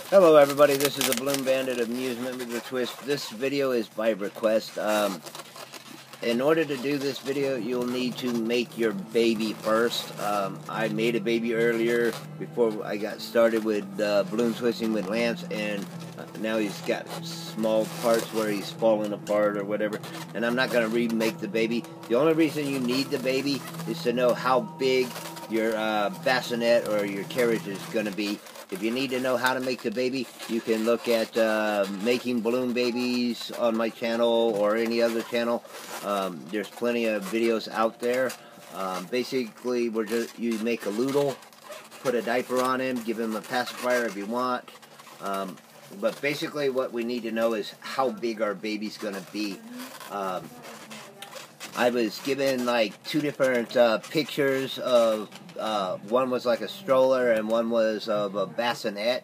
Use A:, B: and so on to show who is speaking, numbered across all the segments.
A: Hello everybody, this is a Balloon Bandit Amusement with a Twist. This video is by request. In order to do this video, you'll need to make your baby first. I made a baby earlier before I got started with balloon twisting with Lance, and now he's got small parts where he's falling apart or whatever, and I'm not going to remake the baby. The only reason you need the baby is to know how big your bassinet or your carriage is going to be. If you need to know how to make the baby, you can look at making balloon babies on my channel or any other channel. There's plenty of videos out there. Basically, you make a noodle, put a diaper on him, give him a pacifier if you want. But basically what we need to know is how big our baby's going to be. I was given like two different pictures of, one was like a stroller and one was of a bassinet,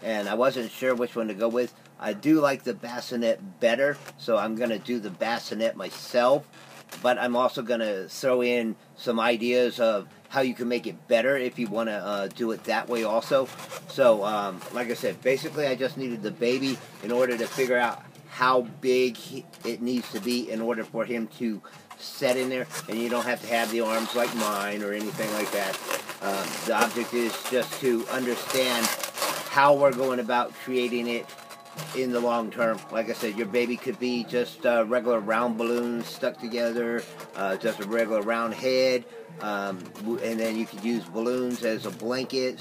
A: and I wasn't sure which one to go with. I do like the bassinet better, so I'm going to do the bassinet myself, but I'm also going to throw in some ideas of how you can make it better if you want to do it that way also. So, like I said, basically I just needed the baby in order to figure out how big it needs to be in order for him to set in there, and you don't have to have the arms like mine or anything like that. The object is just to understand how we're going about creating it in the long term. Like I said, your baby could be just regular round balloons stuck together, just a regular round head, and then you could use balloons as a blanket,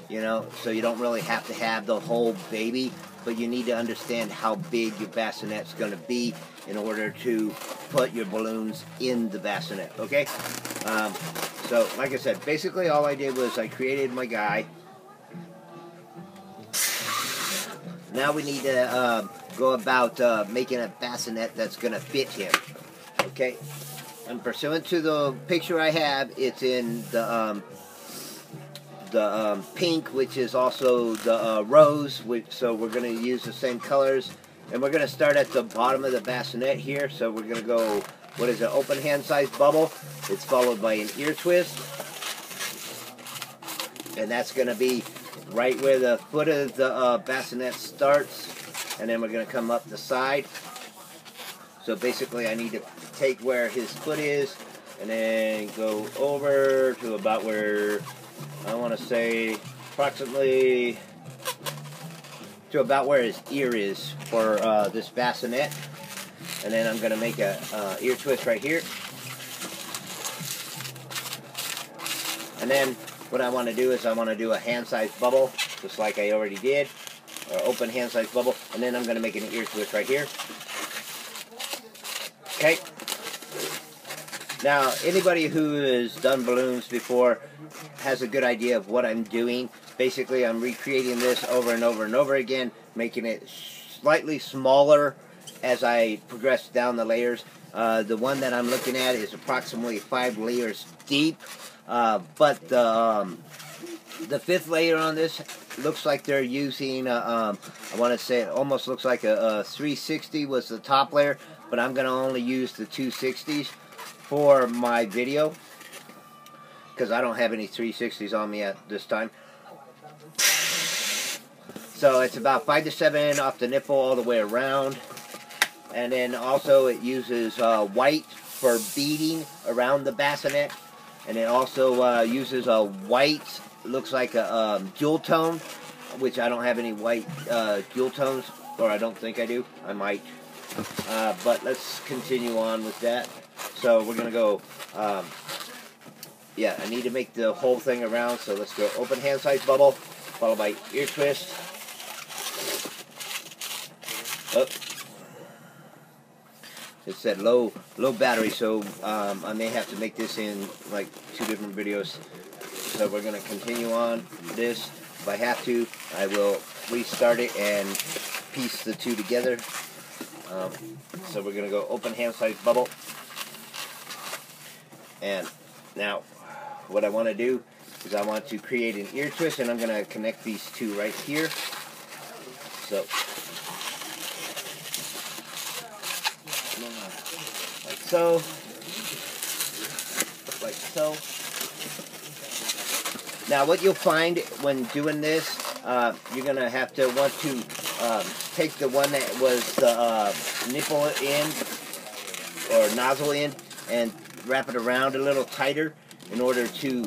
A: you know, so you don't really have to have the whole baby, but you need to understand how big your bassinet's going to be in order to put your balloons in the bassinet, okay? So, like I said, basically all I did was I created my guy. Now we need to go about making a bassinet that's going to fit him, okay? And pursuant to the picture I have, it's in the pink, which is also the rose, so we're going to use the same colors. And we're going to start at the bottom of the bassinet here. So we're going to go, what is it, open hand size bubble. It's followed by an ear twist. And that's going to be right where the foot of the bassinet starts. And then we're going to come up the side. So basically I need to take where his foot is and then go over to about where, I want to say approximately to about where his ear is for this bassinet, and then I'm going to make a ear twist right here. And then what I want to do is I want to do a hand-sized bubble, just like I already did, or open hand-sized bubble, and then I'm going to make an ear twist right here. Okay. Now, anybody who has done balloons before has a good idea of what I'm doing. Basically, I'm recreating this over and over and over again, making it slightly smaller as I progress down the layers. The one that I'm looking at is approximately 5 layers deep, but the fifth layer on this looks like they're using, I want to say it almost looks like a 360 was the top layer, but I'm going to only use the 260s for my video, because I don't have any 360s on me at this time. So it's about 5 to 7 off the nipple all the way around. And then also it uses white for beading around the bassinet. And it also uses a white, looks like a jewel tone, which I don't have any white jewel tones, or I don't think I do. I might. But let's continue on with that. So we're going to go, yeah, I need to make the whole thing around, so let's go open hand size bubble, followed by ear twist. Oh. It said low battery, so I may have to make this in like 2 different videos. So we're going to continue on this. If I have to, I will restart it and piece the two together. So we're going to go open hand size bubble. And now what I want to do is I want to create an ear twist, and I'm going to connect these two right here. So like so, like so. Now what you'll find when doing this, you're going to have to want to take the one that was the nipple end or nozzle end and wrap it around a little tighter in order to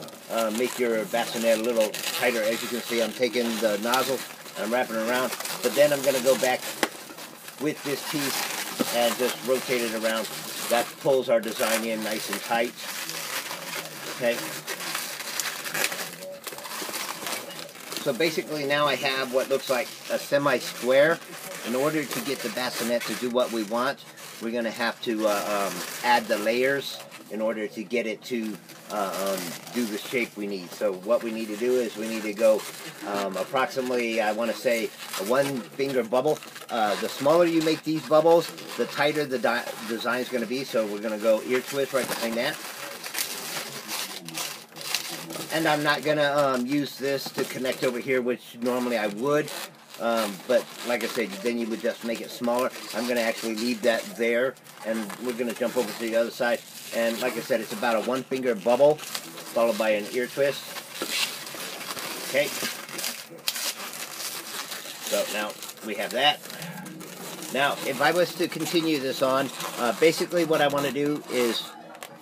A: make your bassinet a little tighter. As you can see, I'm taking the nozzle and I'm wrapping it around, but then I'm going to go back with this piece and just rotate it around. That pulls our design in nice and tight. Okay. So basically now I have what looks like a semi-square. In order to get the bassinet to do what we want, we're going to have to add the layers in order to get it to do the shape we need. So what we need to do is we need to go approximately, I want to say, a 1-finger bubble. The smaller you make these bubbles, the tighter the design is going to be. So we're going to go ear twist right behind that. And I'm not going to use this to connect over here, which normally I would. But like I said, then you would just make it smaller. I'm going to actually leave that there, and we're going to jump over to the other side. And like I said, it's about a 1-finger bubble, followed by an ear twist. Okay. So now we have that. Now, if I was to continue this on, basically what I want to do is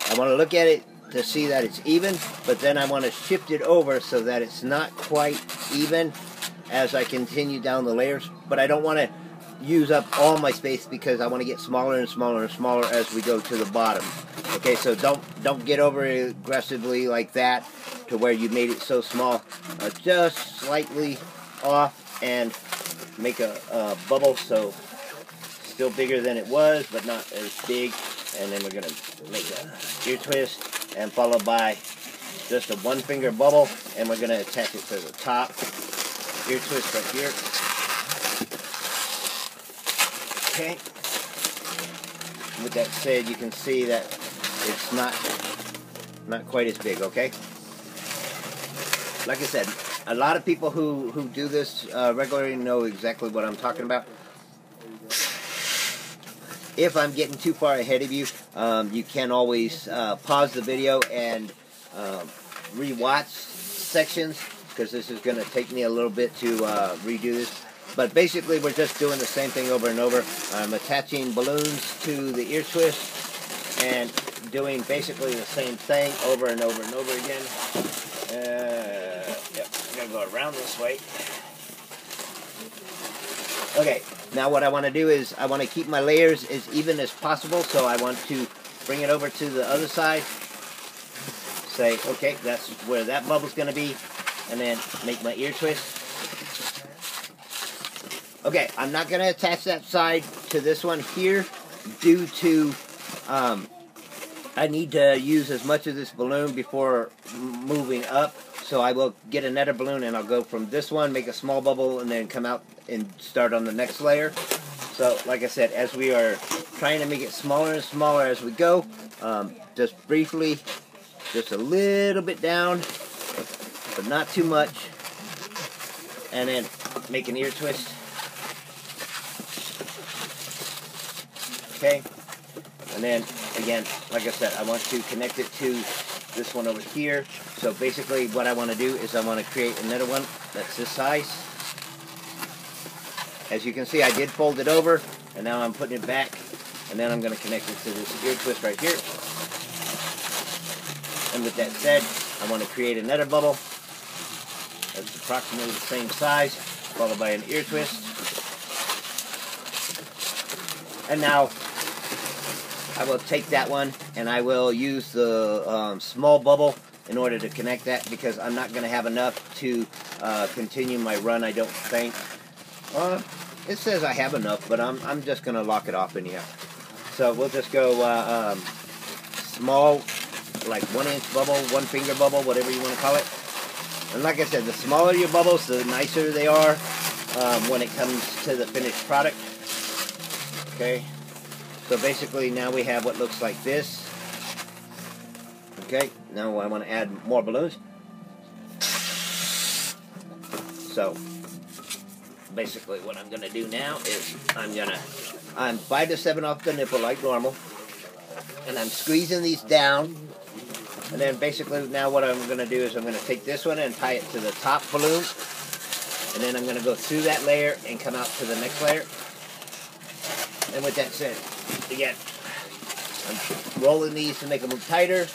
A: I want to look at it to see that it's even, but then I want to shift it over so that it's not quite even as I continue down the layers. But I don't want to use up all my space because I want to get smaller and smaller and smaller as we go to the bottom. Okay, so don't get over aggressively like that to where you made it so small. Just slightly off and make a bubble so still bigger than it was, but not as big. And then we're going to make a ear twist and followed by just a 1-finger bubble, and we're going to attach it to the top. Ear twist right here. Okay. With that said, you can see that it's not quite as big, okay? Like I said, a lot of people who do this regularly know exactly what I'm talking about. If I'm getting too far ahead of you, you can always pause the video and re-watch sections, because this is going to take me a little bit to redo this. But basically, we're just doing the same thing over and over. I'm attaching balloons to the ear twist and doing basically the same thing over and over and over again. Yep, I'm going to go around this way. Okay, now what I want to do is I want to keep my layers as even as possible, so I want to bring it over to the other side. Say, okay, that's where that bubble's going to be, and then make my ear twist. Okay, I'm not going to attach that side to this one here due to I need to use as much of this balloon before moving up. So I will get another balloon and I'll go from this one, make a small bubble, and then come out and start on the next layer. So like I said, as we are trying to make it smaller and smaller as we go, just briefly, just a little bit down, but not too much, and then make an ear twist. Okay, and then again, like I said, I want to connect it to this one over here. So basically what I want to do is I want to create another one that's this size. As you can see, I did fold it over, and now I'm putting it back, and then I'm going to connect it to this ear twist right here. And with that said, I want to create another bubble that's approximately the same size, followed by an ear twist. And now I will take that one and I will use the small bubble in order to connect that, because I'm not going to have enough to continue my run, I don't think. It says I have enough, but I'm just going to lock it off in here. So we'll just go small, like 1-inch bubble, 1-finger bubble, whatever you want to call it. And like I said, the smaller your bubbles, the nicer they are when it comes to the finished product. Okay. So basically now we have what looks like this. Okay, now I want to add more balloons. So basically what I'm going to do now is I'm 5 to 7 off the nipple like normal, and I'm squeezing these down, and then basically now what I'm going to do is I'm going to take this one and tie it to the top balloon, And then I'm going to go through that layer and come out to the next layer. And with that said, again, I'm rolling these to make them tighter.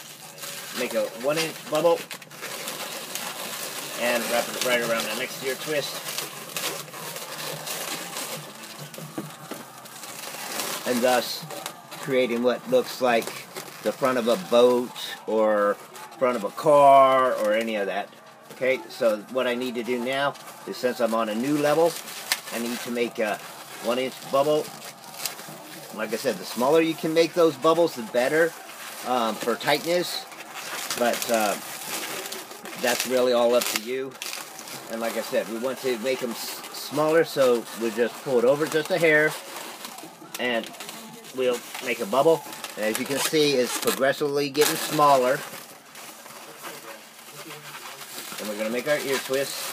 A: Make a 1-inch bubble. And wrap it right around the next ear twist. And thus creating what looks like the front of a boat or front of a car or any of that. Okay, so what I need to do now is, since I'm on a new level, I need to make a 1-inch bubble. Like I said, the smaller you can make those bubbles, the better for tightness. But that's really all up to you. And like I said, we want to make them smaller, so we just pull it over just a hair, and we'll make a bubble. And as you can see, it's progressively getting smaller. And we're going to make our ear twist.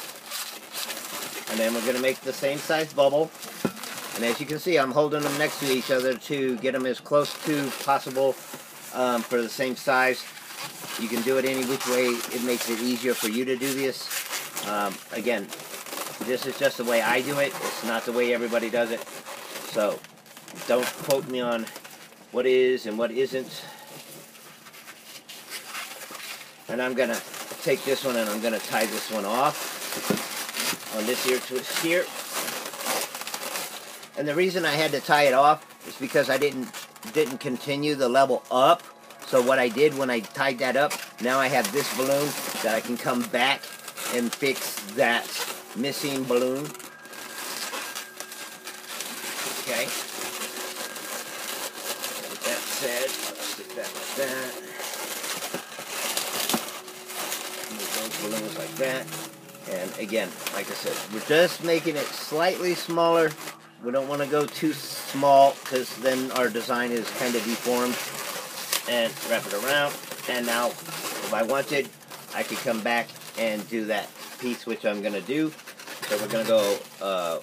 A: And then we're going to make the same size bubble. And as you can see, I'm holding them next to each other to get them as close to possible for the same size. You can do it any which way. It makes it easier for you to do this. Again, this is just the way I do it. It's not the way everybody does it. So don't quote me on what is and what isn't. And I'm going to take this one and I'm going to tie this one off on this ear twist here. And the reason I had to tie it off is because I didn't continue the level up. So what I did when I tied that up, now I have this balloon that I can come back and fix that missing balloon. Okay. With that said, I'll stick that like that. Move those balloons like that. And again, like I said, we're just making it slightly smaller. We don't want to go too small because then our design is kind of deformed. And wrap it around. And now, if I wanted, I could come back and do that piece, which I'm going to do. So we're going to go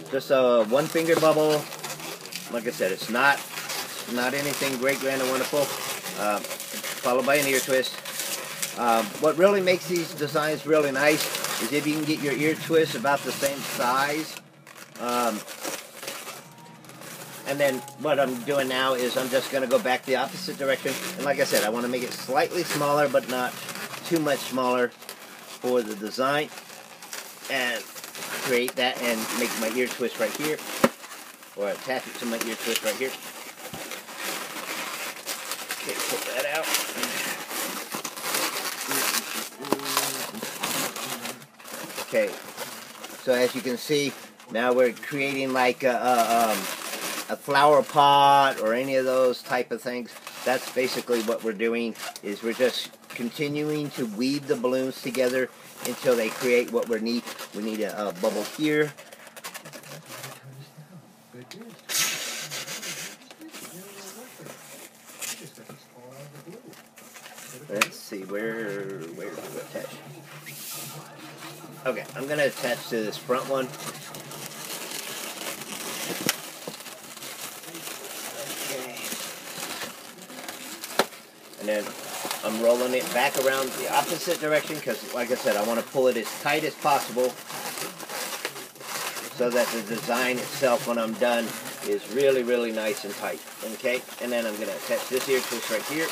A: just a 1-finger bubble. Like I said, it's not anything great, grand, and wonderful. Followed by an ear twist. What really makes these designs really nice is if you can get your ear twist about the same size. And then what I'm doing now is I'm just going to go back the opposite direction. And like I said, I want to make it slightly smaller, but not too much smaller for the design. And create that and make my ear twist right here. Or attach it to my ear twist right here. Okay, pull that out. Okay, so as you can see, now we're creating like a flower pot or any of those type of things. That's basically what we're doing, is we're just continuing to weave the balloons together until they create what we need. We need a bubble here. Let's see, where do we attach? Okay, I'm going to attach to this front one. And then I'm rolling it back around the opposite direction because, like I said, I want to pull it as tight as possible so that the design itself, when I'm done, is really, really nice and tight. Okay? And then I'm going to attach this ear twist right here.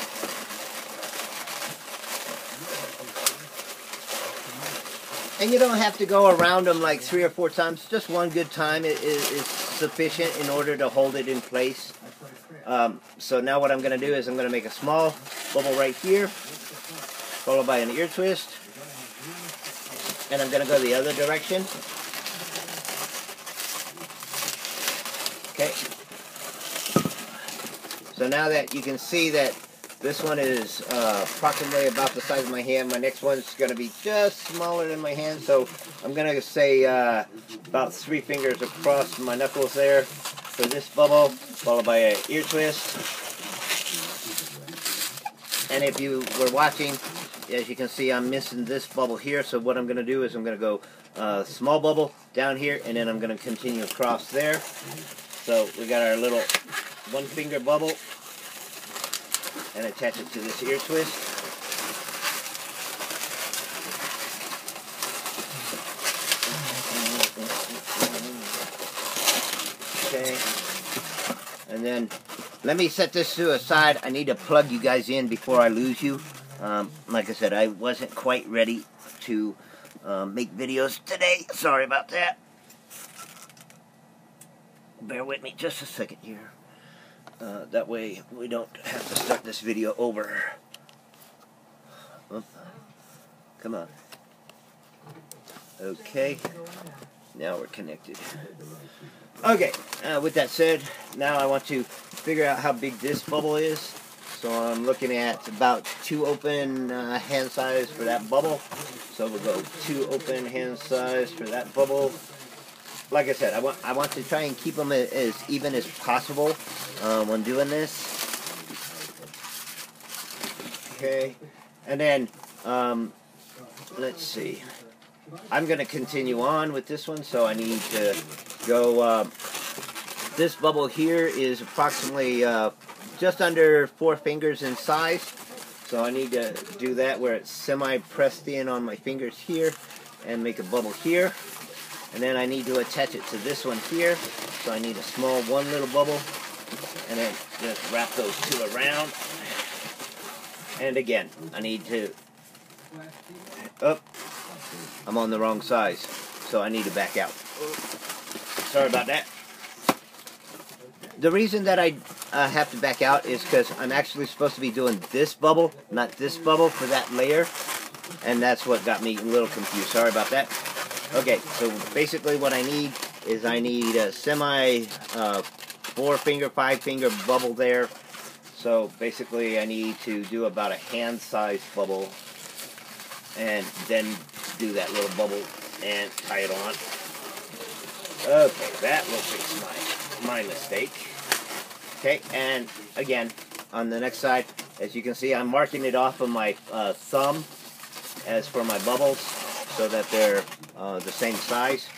A: And you don't have to go around them like 3 or 4 times. Just one good time is sufficient in order to hold it in place. So now what I'm going to do is I'm going to make a small bubble right here, followed by an ear twist. And I'm going to go the other direction. Okay. So now that you can see that this one is approximately about the size of my hand. My next one's going to be just smaller than my hand. So I'm going to say about 3 fingers across my knuckles there for this bubble, followed by an ear twist. And if you were watching, as you can see, I'm missing this bubble here. So what I'm going to do is I'm going to go small bubble down here, and then I'm going to continue across there. So we got our little 1-finger bubble. And attach it to this ear twist. Okay. And then let me set this to a side. I need to plug you guys in before I lose you. Like I said, I wasn't quite ready to make videos today. Sorry about that. Bear with me just a second here. That way we don't have to start this video over. Oh, come on. Okay. Now we're connected. Okay, with that said, now I want to figure out how big this bubble is. So I'm looking at about 2 open hand size for that bubble. So we'll go 2 open hand size for that bubble. Like I said, I want to try and keep them as even as possible when doing this. Okay, and then let's see. I'm going to continue on with this one, so I need to go. This bubble here is approximately just under 4 fingers in size, so I need to do that where it's semi-pressed in on my fingers here and make a bubble here. And then I need to attach it to this one here, so I need a small one little bubble, and then just wrap those 2 around. And again, I need to, I'm on the wrong size, so I need to back out. Sorry about that. The reason that I have to back out is because I'm actually supposed to be doing this bubble, not this bubble for that layer, and that's what got me a little confused. Sorry about that. Okay, so basically what I need is I need a semi 4-finger, 5-finger bubble there. So basically I need to do about a hand-sized bubble and then do that little bubble and tie it on. Okay, that will fix my mistake. Okay, and again, on the next side, as you can see, I'm marking it off of my thumb as for my bubbles so that they're the same size.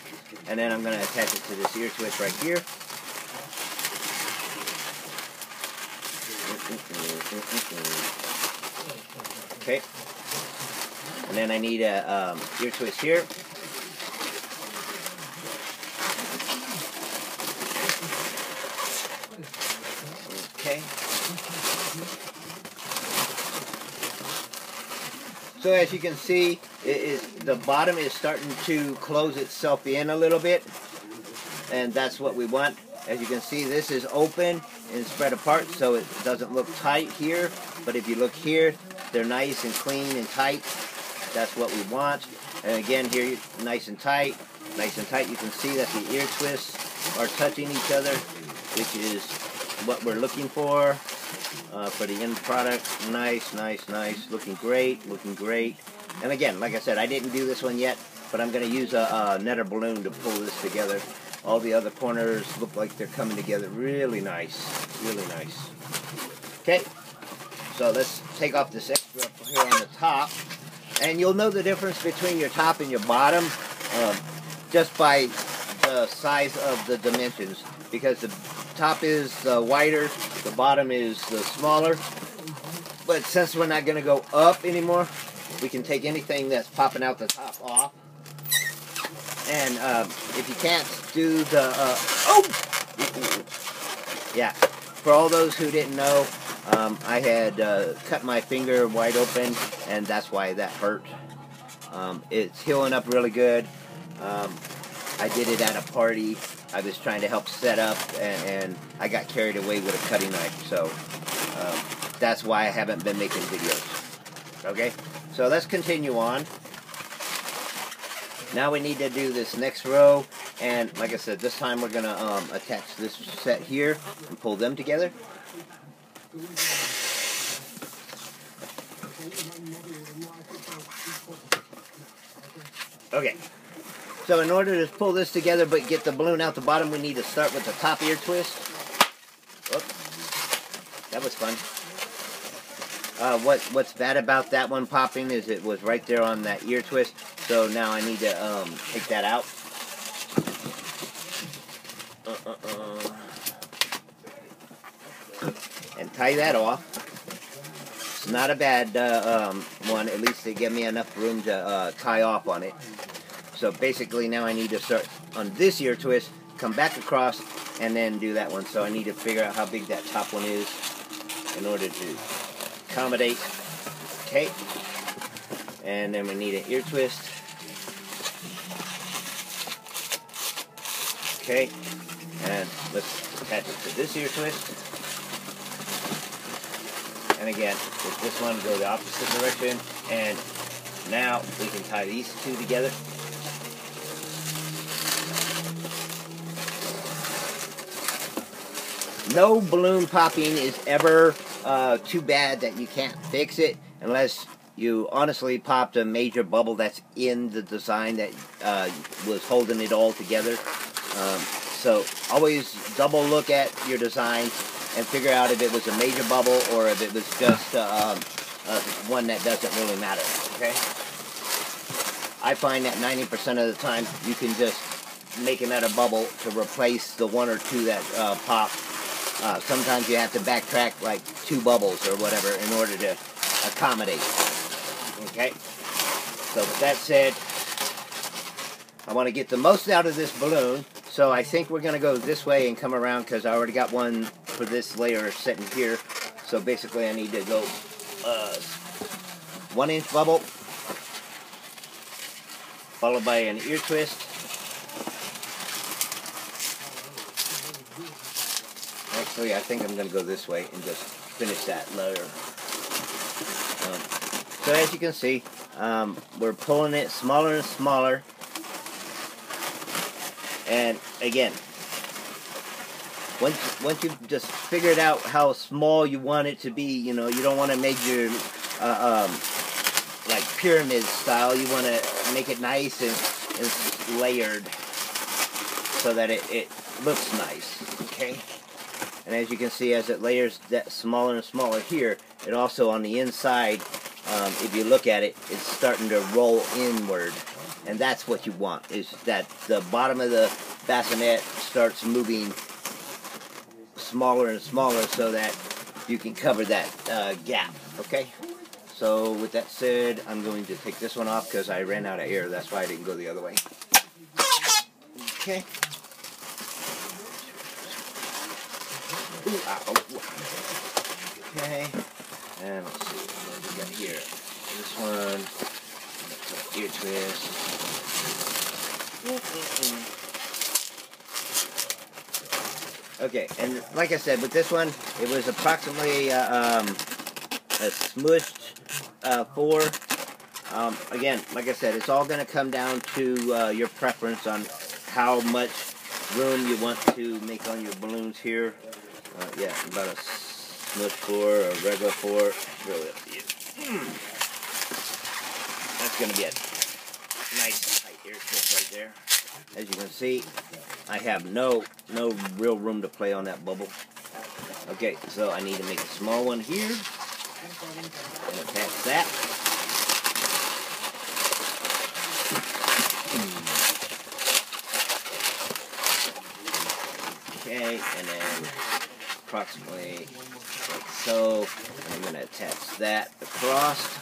A: And then I'm going to attach it to this ear twist right here. Okay. And then I need a ear twist here. Okay. So as you can see, the bottom is starting to close itself in a little bit, and that's what we want. As you can see, this is open and spread apart, so it doesn't look tight here. But if you look here, they're nice and clean and tight. That's what we want. And again, here, nice and tight. Nice and tight. You can see that the ear twists are touching each other, which is what we're looking for the end product. Nice, nice, nice. Looking great, looking great. And again, like I said, I didn't do this one yet, but I'm going to use a netter balloon to pull this together. All the other corners look like they're coming together really nice. Really nice. Okay, so let's take off this extra up here on the top. And you'll know the difference between your top and your bottom just by the size of the dimensions. Because the top is wider, the bottom is smaller. But since we're not going to go up anymore, we can take anything that's popping out the top off. And if you can't do the... yeah, for all those who didn't know, I had cut my finger wide open, and that's why that hurt. It's healing up really good. I did it at a party. I was trying to help set up, and I got carried away with a cutting knife. So that's why I haven't been making videos. Okay, so let's continue on. Now we need to do this next row, and like I said, this time we're going to attach this set here and pull them together. Okay, so in order to pull this together but get the balloon out the bottom, we need to start with the top ear twist. Whoop. That was fun. What's bad about that one popping is it was right there on that ear twist, so now I need to take that out. And tie that off. It's not a bad one, at least they give me enough room to tie off on it. So basically now I need to start on this ear twist, come back across, and then do that one. So I need to figure out how big that top one is in order to accommodate. Okay, and then we need an ear twist. Okay, and let's attach it to this ear twist. And again, with this one, go the opposite direction. And now we can tie these two together. No balloon popping is ever too bad that you can't fix it, unless you honestly popped a major bubble that's in the design that was holding it all together. So always double look at your design and figure out if it was a major bubble or if it was just one that doesn't really matter. Okay? I find that 90% of the time you can just make another bubble to replace the one or two that pop. Sometimes you have to backtrack like 2 bubbles or whatever in order to accommodate. Okay? So with that said, I want to get the most out of this balloon. So I think we're going to go this way and come around because I already got one for this layer sitting here. So basically I need to go 1-inch bubble followed by an ear twist. Actually, I think I'm going to go this way and just finish that layer. So as you can see, we're pulling it smaller and smaller. And again, once you've just figured out how small you want it to be, you know, you don't want to make your like pyramid style. You want to make it nice and layered so that it looks nice. Okay. And as you can see, as it layers that smaller and smaller here, it also on the inside, if you look at it, it's starting to roll inward. And that's what you want, is that the bottom of the bassinet starts moving smaller and smaller so that you can cover that gap, okay? So with that said, I'm going to take this one off because I ran out of air. That's why I didn't go the other way. Okay. Ooh, ow. Okay. And let's see what we got here. This one. Ear twist. Okay, and like I said, with this one, it was approximately a smushed 4. Again, like I said, it's all going to come down to your preference on how much room you want to make on your balloons here. Yeah, about a smushed 4 or a regular 4. Really up to you. That's going to be a nice tight ear twist right there. As you can see, I have no real room to play on that bubble. Okay, so I need to make a small one here and attach that. Okay, and then approximately like so. And I'm going to attach that across.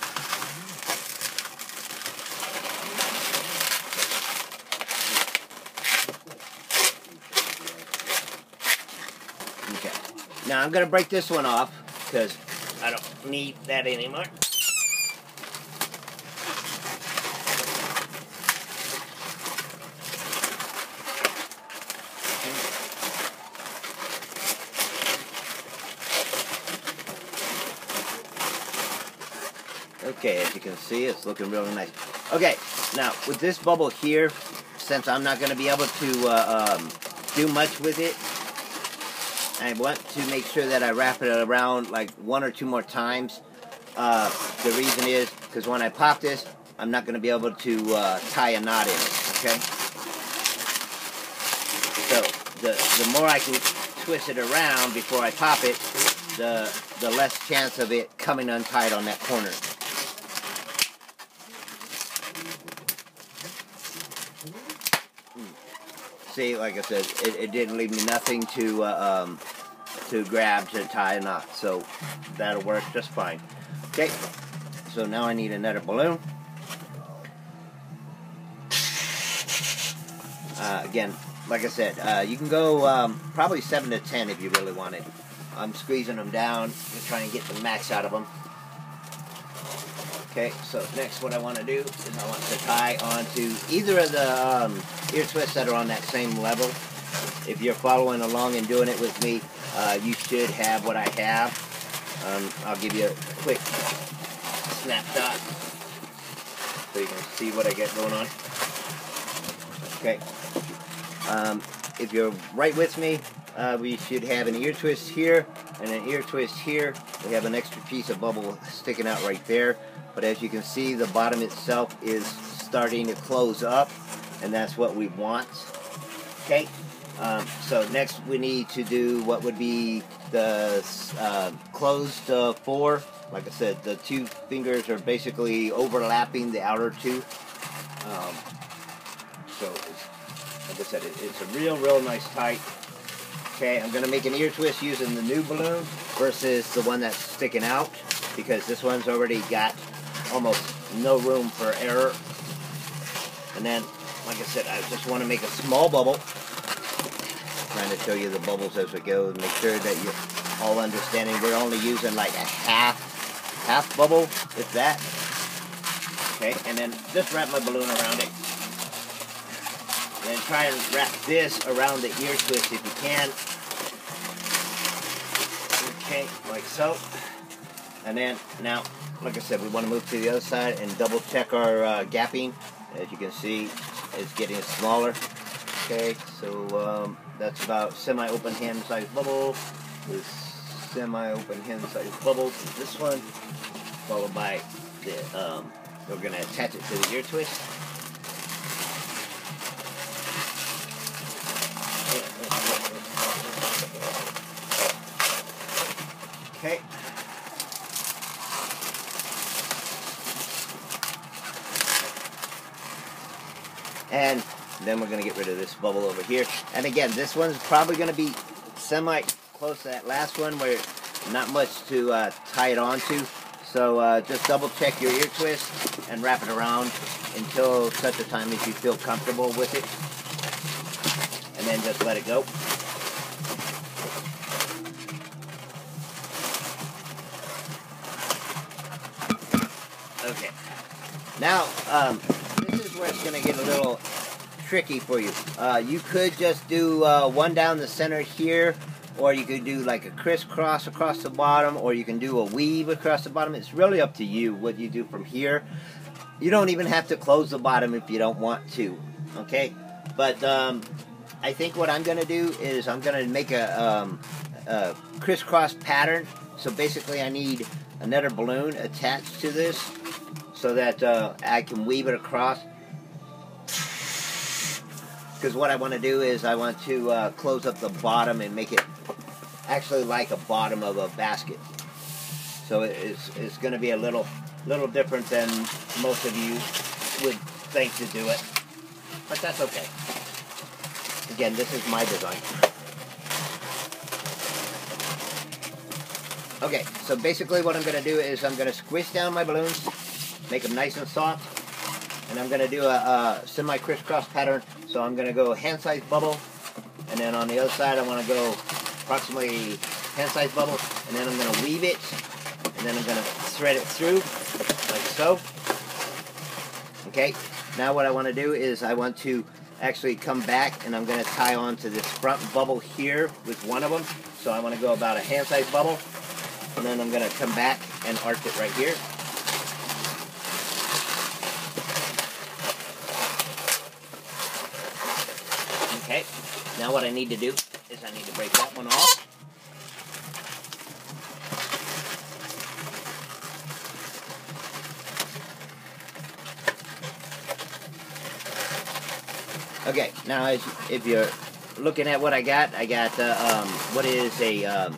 A: Okay. Now I'm going to break this one off because I don't need that anymore. Okay, as you can see, it's looking really nice. Okay, now with this bubble here, since I'm not going to be able to do much with it, I want to make sure that I wrap it around like 1 or 2 more times. The reason is because when I pop this, I'm not going to be able to tie a knot in it. Okay, so the more I can twist it around before I pop it, the less chance of it coming untied on that corner. See, like I said, it didn't leave me nothing to grab to tie a knot, so that'll work just fine. Okay, so now I need another balloon. Again, like I said, you can go probably 7 to 10 if you really want it. I'm squeezing them down to try and get the max out of them. Okay, so next what I want to do is I want to tie onto either of the ear twists that are on that same level. If you're following along and doing it with me, you should have what I have. I'll give you a quick snapshot so you can see what I get going on. Okay. If you're right with me, we should have an ear twist here and an ear twist here. We have an extra piece of bubble sticking out right there. But as you can see, the bottom itself is starting to close up, and that's what we want. Okay. So next we need to do what would be the closed 4. Like I said, the 2 fingers are basically overlapping the outer 2. So like I said, it's a real nice tight. Okay, I'm going to make an ear twist using the new balloon versus the one that's sticking out, because this one's already got almost no room for error. And then, like I said, I just want to make a small bubble. Trying to show you the bubbles as we go, and make sure that you're all understanding. We're only using like a half bubble, if that. Okay, and then just wrap my balloon around it. And then try and wrap this around the ear twist if you can. Okay, like so. And then now, like I said, we want to move to the other side and double check our gapping. As you can see, it's getting smaller. Okay, so that's about semi-open hand size bubble with semi-open hand size bubbles. This one, followed by the we're going to attach it to the ear twist. Okay. And then we're going to get rid of this bubble over here. And again, this one's probably going to be semi-close to that last one where not much to tie it onto. So just double check your ear twist and wrap it around until such a time as you feel comfortable with it. And then just let it go. Okay. Now, this is where it's going to get a little tricky for you. You could just do one down the center here, or you could do like a crisscross across the bottom, or you can do a weave across the bottom. It's really up to you what you do from here. You don't even have to close the bottom if you don't want to, okay? But I think what I'm going to do is I'm going to make a crisscross pattern. So basically I need another balloon attached to this so that I can weave it across. Because what I want to do is I want to close up the bottom and make it actually like a bottom of a basket. So it's going to be a little different than most of you would think to do it. But that's okay. Again, this is my design. Okay, so basically what I'm going to do is I'm going to squish down my balloons, make them nice and soft, and I'm going to do a semi-crisscross pattern. So I'm going to go hand-size bubble, and then on the other side I want to go approximately hand-size bubble, and then I'm going to weave it, and then I'm going to thread it through, like so. Okay, now what I want to do is I want to actually come back, and I'm going to tie on to this front bubble here with one of them. So I want to go about a hand-size bubble, and then I'm going to come back and arch it right here. Okay, now what I need to do is I need to break that one off. Okay, now if you're looking at what I got what is a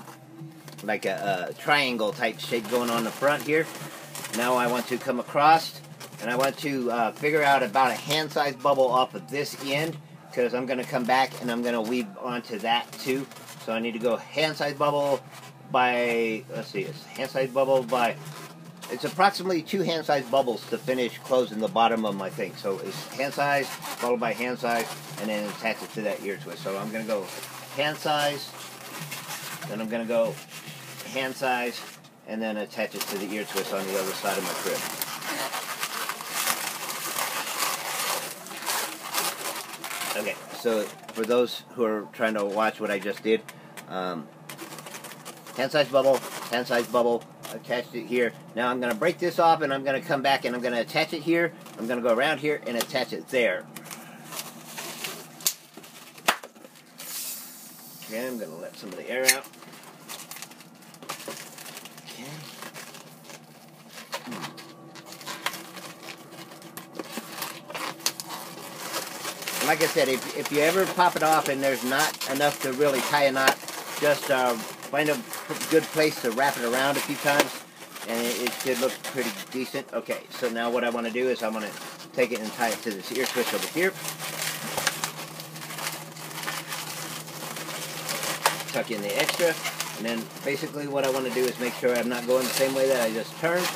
A: like a triangle type shape going on the front here. Now I want to come across, and I want to figure out about a hand-sized bubble off of this end, because I'm going to come back and I'm going to weave onto that too. So I need to go hand-sized bubble by, let's see, it's hand-sized bubble by it's approximately 2 hand-sized bubbles to finish closing the bottom of my thing. So it's hand size, followed by hand size, and then attach it to that ear twist. So I'm going to go hand size, then I'm going to go hand size, and then attach it to the ear twist on the other side of my crib. Okay, so for those who are trying to watch what I just did, hand-sized bubble, attached it here. Now I'm going to break this off and I'm going to come back and I'm going to attach it here. I'm going to go around here and attach it there. Okay, I'm going to let some of the air out. Okay. Like I said, if you ever pop it off and there's not enough to really tie a knot, just find a good place to wrap it around a few times, and it should look pretty decent. Okay, so now what I want to do is I want to take it and tie it to this ear twist over here. Tuck in the extra, and then basically what I want to do is make sure I'm not going the same way that I just turned.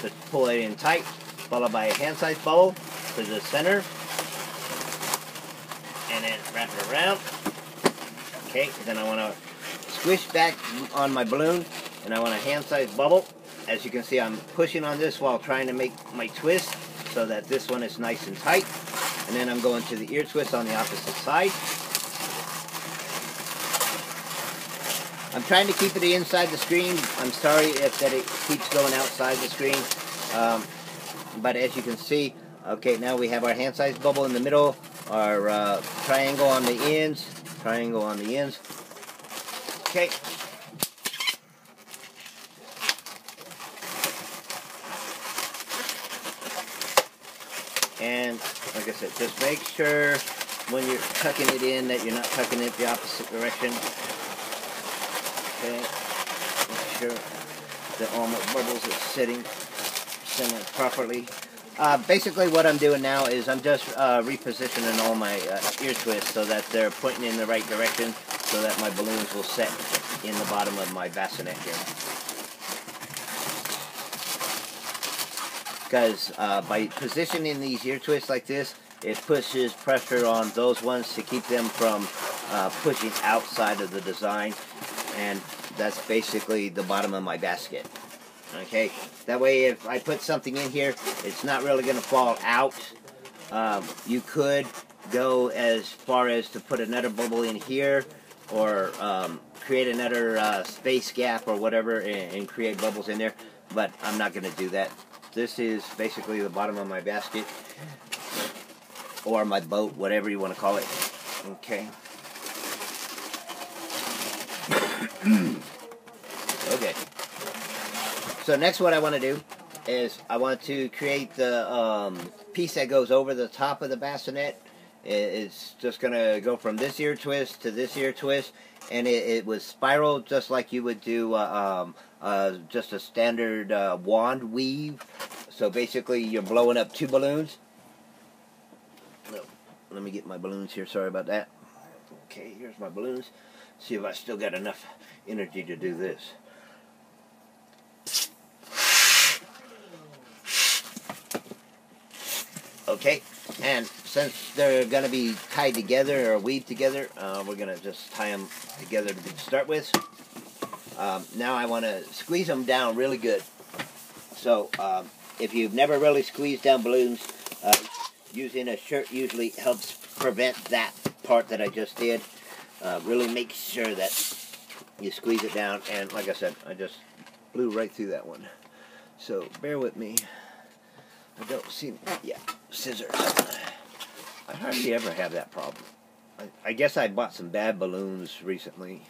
A: Just pull it in tight, followed by a hand-sized bubble to the center. And then wrap it around. Okay, then I want to squish back on my balloon, and I want a hand-sized bubble. As you can see, I'm pushing on this while trying to make my twist so that this one is nice and tight. And then I'm going to the ear twist on the opposite side. I'm trying to keep it inside the screen. I'm sorry if that it keeps going outside the screen. But as you can see, okay, now we have our hand-sized bubble in the middle, our triangle on the ends, okay. And like I said, just make sure when you're tucking it in that you're not tucking it the opposite direction. Okay, make sure that all my bubbles are sitting properly. Basically what I'm doing now is I'm just repositioning all my ear twists so that they're pointing in the right direction so that my balloons will set in the bottom of my bassinet here. Because by positioning these ear twists like this, it pushes pressure on those ones to keep them from pushing outside of the design, and that's basically the bottom of my basket. Okay, that way if I put something in here, it's not really going to fall out. You could go as far as to put another bubble in here, or create another space gap or whatever, and create bubbles in there, but I'm not going to do that. This is basically the bottom of my basket, or my boat, whatever you want to call it. Okay. Okay. So next what I want to do is I want to create the piece that goes over the top of the bassinet. It's just going to go from this ear twist to this ear twist, and it was spiraled just like you would do just a standard wand weave. So basically you're blowing up 2 balloons. No, let me get my balloons here, sorry about that. Okay, here's my balloons. See if I still got enough energy to do this. Okay, and since they're going to be tied together or weaved together, we're going to just tie them together to start with. Now I want to squeeze them down really good. So if you've never really squeezed down balloons, using a shirt usually helps prevent that part that I just did. Really make sure that you squeeze it down, and like I said, I just blew right through that one. So bear with me. I don't see, yeah, scissors. I hardly ever have that problem. I guess I bought some bad balloons recently.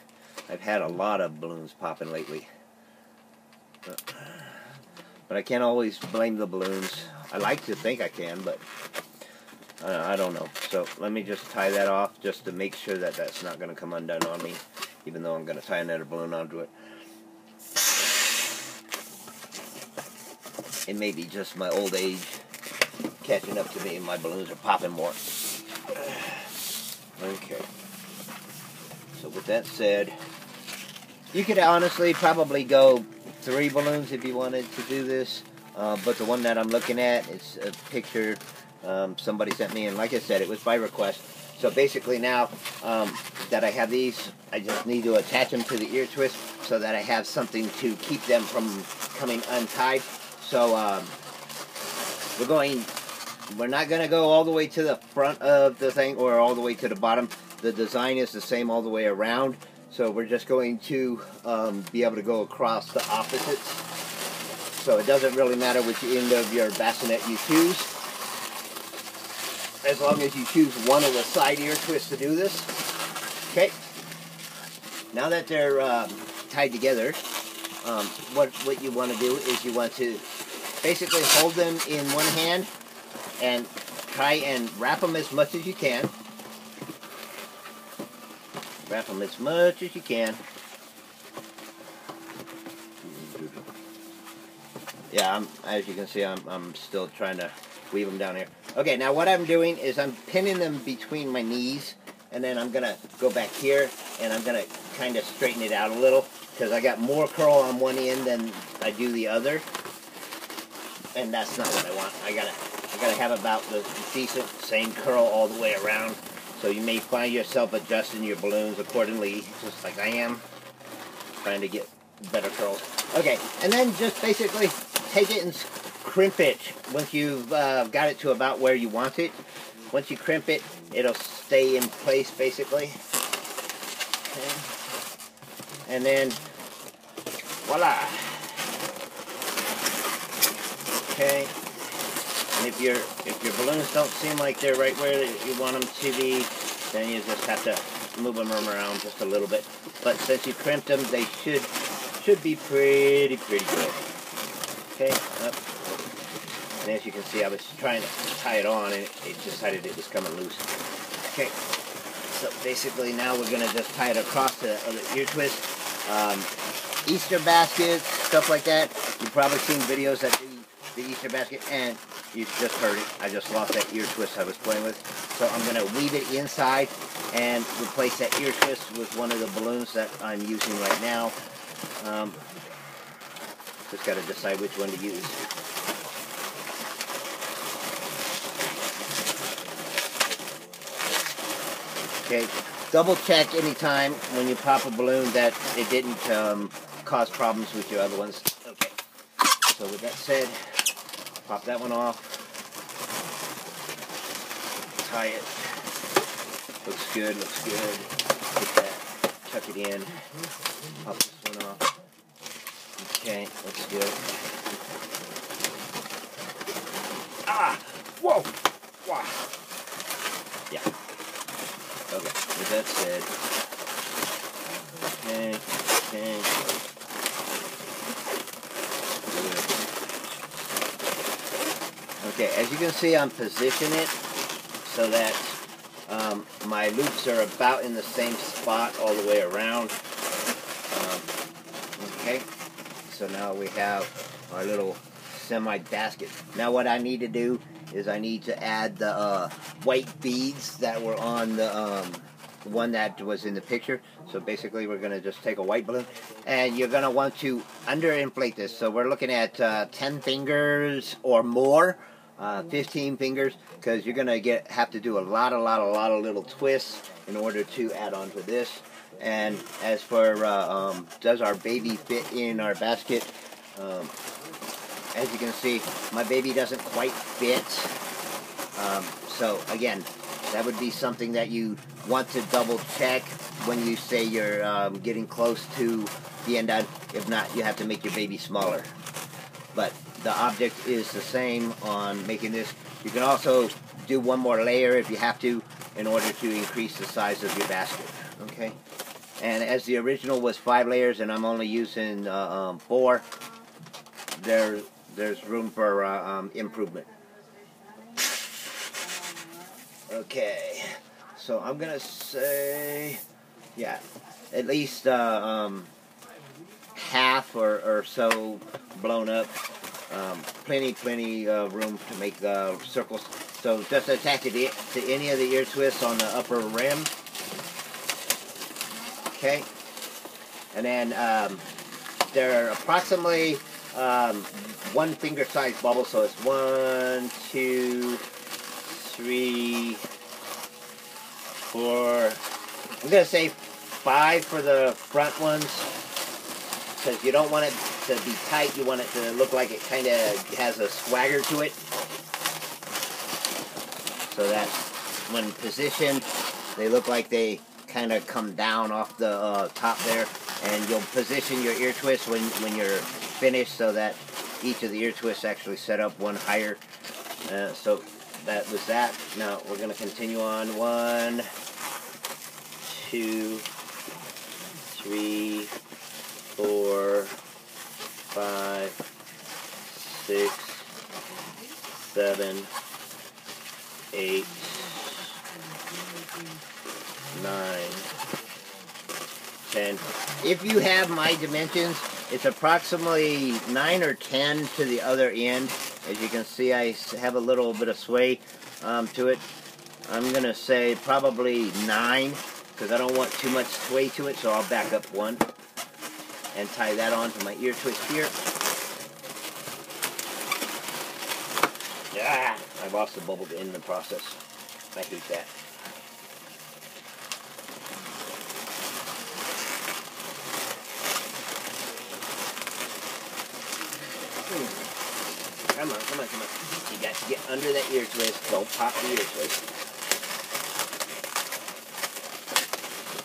A: I've had a lot of balloons popping lately. But I can't always blame the balloons. I like to think I can, but I don't know. So let me just tie that off just to make sure that that's not going to come undone on me, even though I'm going to tie another balloon onto it. It may be just my old age catching up to me, and my balloons are popping more. Okay. So with that said, you could honestly probably go 3 balloons if you wanted to do this. but the one that I'm looking at is a picture somebody sent me, and like I said, it was by request. So basically now that I have these, I just need to attach them to the ear twist so that I have something to keep them from coming untied. So we're not going to go all the way to the front of the thing or all the way to the bottom. The design is the same all the way around. So we're just going to be able to go across the opposites. So it doesn't really matter which end of your bassinet you choose, as long as you choose one of the side ear twists to do this. Okay. Now that they're tied together, what you want to do is you want to basically hold them in one hand and try and wrap them as much as you can. Wrap them as much as you can. Yeah, as you can see, I'm still trying to weave them down here. Okay, now what I'm doing is I'm pinning them between my knees, and then I'm going to go back here, and I'm going to kind of straighten it out a little, because I got more curl on one end than I do the other, and that's not what I want. I gotta have about the decent same curl all the way around, so you may find yourself adjusting your balloons accordingly, just like I am, trying to get better curls. Okay, and then just basically take it and crimp it once you've got it to about where you want it. Once you crimp it, it'll stay in place basically. Okay. And then voila. Okay. And if your balloons don't seem like they're right where you want them to be, then you just have to move them around just a little bit. But since you crimped them, they should be pretty good. Okay. Up. And as you can see, I was trying to tie it on, and it decided it was coming loose. Okay. So basically now we're going to just tie it across the ear twist. Easter baskets, stuff like that. You've probably seen videos that do the Easter basket, and you just heard it. I just lost that ear twist I was playing with. So I'm going to weave it inside and replace that ear twist with one of the balloons that I'm using right now. Just got to decide which one to use. Okay, double check anytime when you pop a balloon that it didn't cause problems with your other ones. Okay, so with that said, pop that one off, tie it, looks good, get that, tuck it in, pop this one off. Okay, looks good. Ah! Whoa! Wow! Yeah. Okay, with that said, okay, as you can see, I'm positioning it so that my loops are about in the same spot all the way around. Okay, so now we have our little semi-basket. Now what I need to do is I need to add the white beads that were on the one that was in the picture. So basically we're going to just take a white balloon, and you're going to want to underinflate this. So we're looking at 10 fingers or more, 15 fingers, because you're going to have to do a lot of little twists in order to add on to this. And as for does our baby fit in our basket, as you can see, my baby doesn't quite fit. So again, that would be something that you want to double check when you say you're getting close to the end done. If not, you have to make your baby smaller. But the object is the same on making this. You can also do one more layer if you have to in order to increase the size of your basket. Okay. And as the original was 5 layers and I'm only using 4, there's room for improvement. Okay, so I'm gonna say, yeah, at least half or so blown up. Plenty room to make circles. So just attach it to any of the ear twists on the upper rim. Okay, and then they're approximately one finger size bubble, so it's 1, 2, 3, 4. I'm gonna say 5 for the front ones, because you don't want it to be tight. You want it to look like it kind of has a swagger to it, so that when positioned, they look like they kind of come down off the top there. And you'll position your ear twists when you're finished, so that each of the ear twists actually set up one higher. So that was that. Now we're going to continue on. 1, 2, 3, 4, 5, 6, 7, 8, 9, 10. If you have my dimensions, it's approximately 9 or 10 to the other end. As you can see, I have a little bit of sway to it. I'm going to say probably 9, because I don't want too much sway to it, so I'll back up 1 and tie that on to my ear twist here. Ah, I lost the bubble in the process. I hate that. Come on, come on, come on. You got to get under that ear twist. Don't pop the ear twist.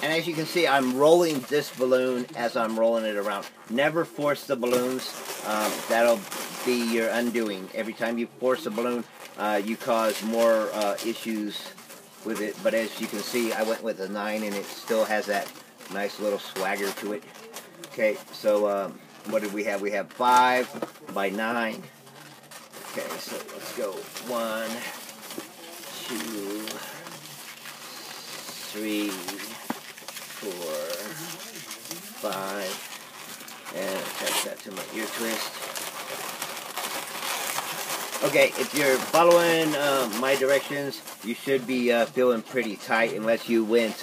A: And as you can see, I'm rolling this balloon as I'm rolling it around. Never force the balloons. That'll be your undoing. Every time you force a balloon, you cause more issues with it. But as you can see, I went with a 9, and it still has that nice little swagger to it. Okay, so what did we have? We have 5 by 9. Okay, so let's go. 1, 2, 3, 4, 5, and attach that to my ear twist. Okay, if you're following my directions, you should be feeling pretty tight, unless you went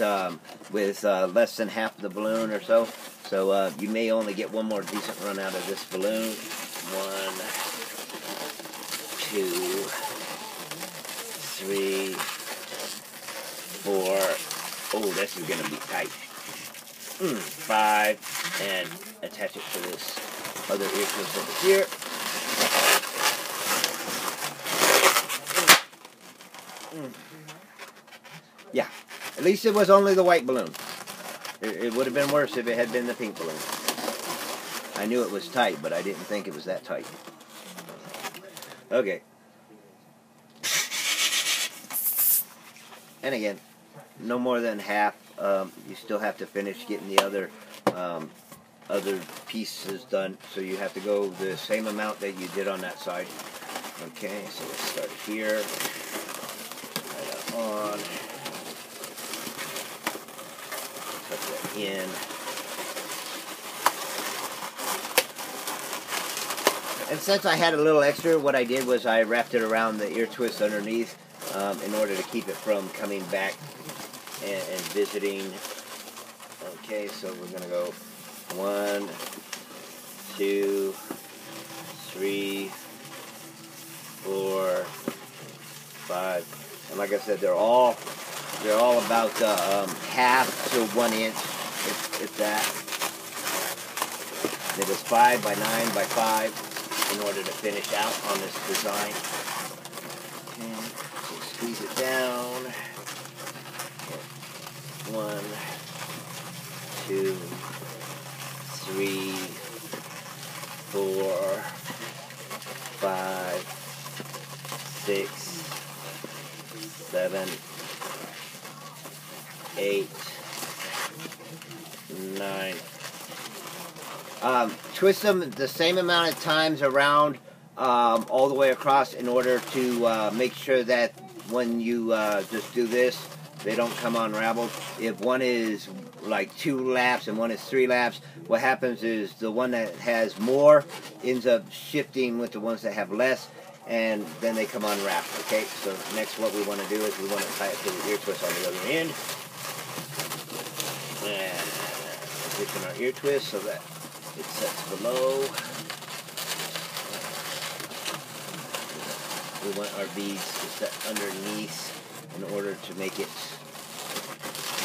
A: with less than half the balloon or so. So you may only get one more decent run out of this balloon. 1, 2, 3, 4. Oh, this is going to be tight. 5, and attach it to this other ear twist over here. Yeah, at least it was only the white balloon. It would have been worse if it had been the pink balloon. I knew it was tight, but I didn't think it was that tight. Okay. And again, no more than half. You still have to finish getting the other pieces done. So you have to go the same amount that you did on that side. Okay, so let's start here. Tie that on. Tuck that in. And since I had a little extra, what I did was I wrapped it around the ear twist underneath in order to keep it from coming back and visiting. Okay, so we're going to go 1, 2, 3, 4, 5. And like I said, they're all about half to 1 inch, if that. It was 5 by 9 by 5 in order to finish out on this design. Okay, so squeeze it down. 1, 2, 3, 4, 5, 6, 7, 8, 9. Twist them the same amount of times around all the way across in order to make sure that when you just do this, they don't come unraveled. If one is like 2 laps and one is 3 laps, what happens is the one that has more ends up shifting with the ones that have less, and then they come unwrapped. Okay, so next what we want to do is we want to tie it to the ear twist on the other end. And position our ear twist so that it sets below. we want our beads to set underneath in order to make it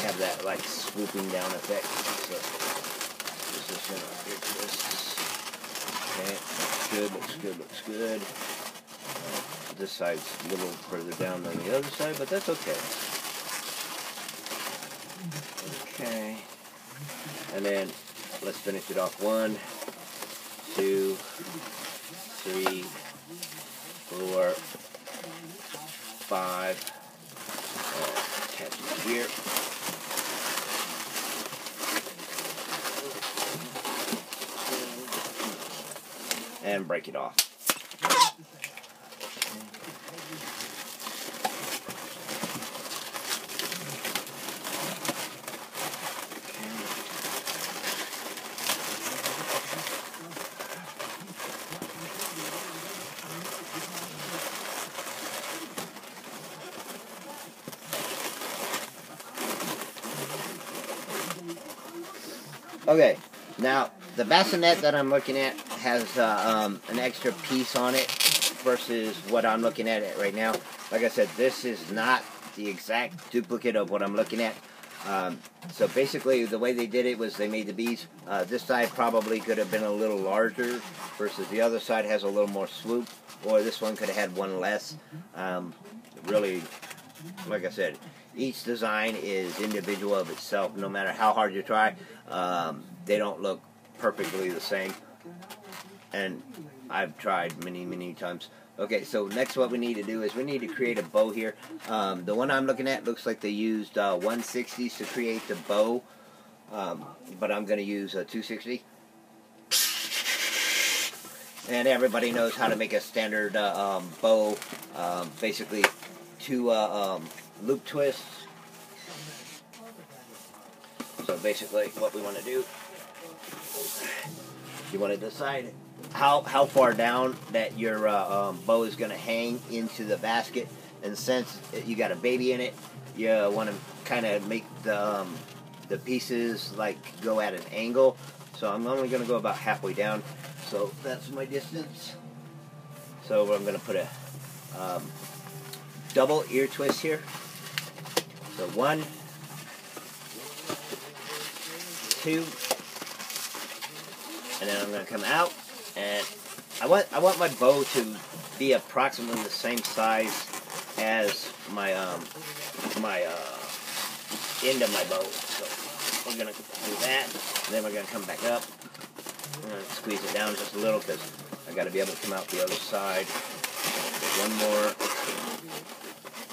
A: have that like swooping down effect. So position our ear twists. Okay, looks good, looks good. This side's a little further down than the other side, but that's okay. Okay, and then let's finish it off. 1, 2, 3, 4, 5. Attach it here. And break it off. Okay, now the bassinet that I'm looking at has an extra piece on it versus what I'm looking at it right now. Like I said, this is not the exact duplicate of what I'm looking at. So basically the way they did it was they made the beads. This side probably could have been a little larger versus the other side has a little more swoop, or this one could have had one less. Really, like I said, each design is individual of itself. No matter how hard you try, they don't look perfectly the same. And I've tried many times. Okay, so next what we need to do is we need to create a bow here. The one I'm looking at looks like they used 160s to create the bow, but I'm going to use a 260. And everybody knows how to make a standard bow. Basically, 2 loop twists. So basically what we want to do, you want to decide how far down that your bow is going to hang into the basket. And since you got a baby in it, you want to kind of make the pieces like go at an angle. So I'm only going to go about halfway down. So that's my distance. So I'm going to put a double ear twist here. So 1, 2, and then I'm going to come out, and I want my bow to be approximately the same size as my end of my bow. So we're going to do that, and then we're going to come back up. I'm going to squeeze it down just a little because I got to be able to come out the other side. One more.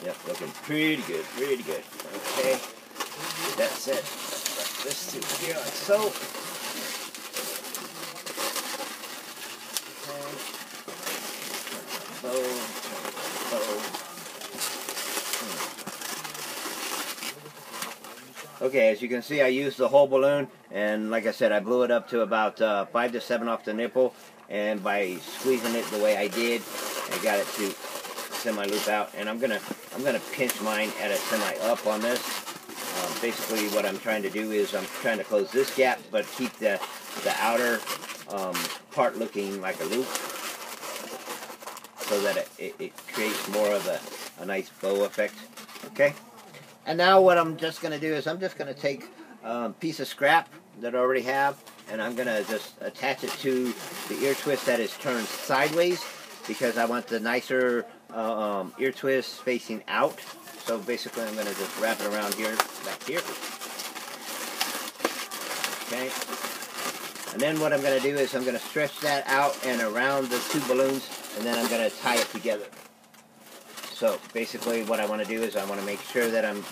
A: Yep, looking pretty good, pretty good. Okay, that's it. Put this through here like so. Okay, Okay, as you can see, I used the whole balloon, and like I said, I blew it up to about 5 to 7 off the nipple, and by squeezing it the way I did, I got it to semi-loop out, and I'm gonna pinch mine at a semi-up on this. Basically, what I'm trying to do is I'm trying to close this gap, but keep the outer part looking like a loop, so that it creates more of a nice bow effect. Okay. And now what I'm just going to do is I'm just going to take a piece of scrap that I already have, and I'm going to just attach it to the ear twist that is turned sideways, because I want the nicer ear twist facing out. So basically I'm going to just wrap it around here, back here. Okay. And then what I'm going to do is I'm going to stretch that out and around the two balloons, and then I'm going to tie it together. So basically what I want to do is I want to make sure that I'm